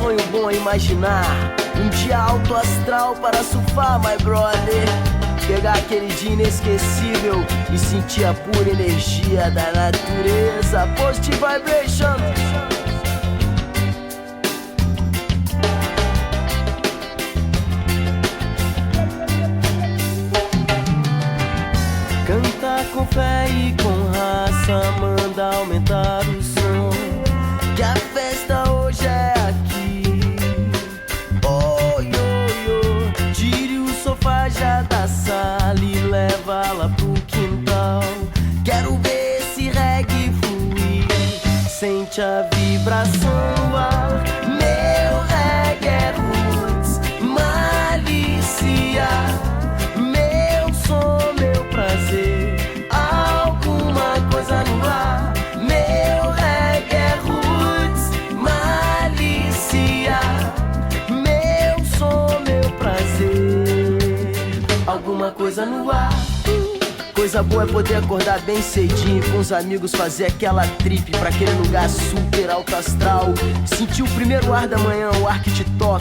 sonho bom a imaginar um dia alto astral para surfar, my brother. Pegar aquele dia inesquecível e sentir a pura energia da natureza. Positive vibration. Canta com fé e com raça, manda aumentar o som, que a festa hoje é aqui. Oh, yo, yo. Tire o sofá já da sala e leva-la pro quintal. Quero ver esse reggae fluir, sente a vibração no ar. Meu reggae é roots, malícia. Meu som, meu prazer, alguma coisa no ar. Meu reggae é roots, malícia. Meu som, meu prazer, alguma coisa no ar. Coisa boa é poder acordar bem cedinho com os amigos, fazer aquela trip pra aquele lugar super alto astral. Sentir o primeiro ar da manhã, o ar que te toca.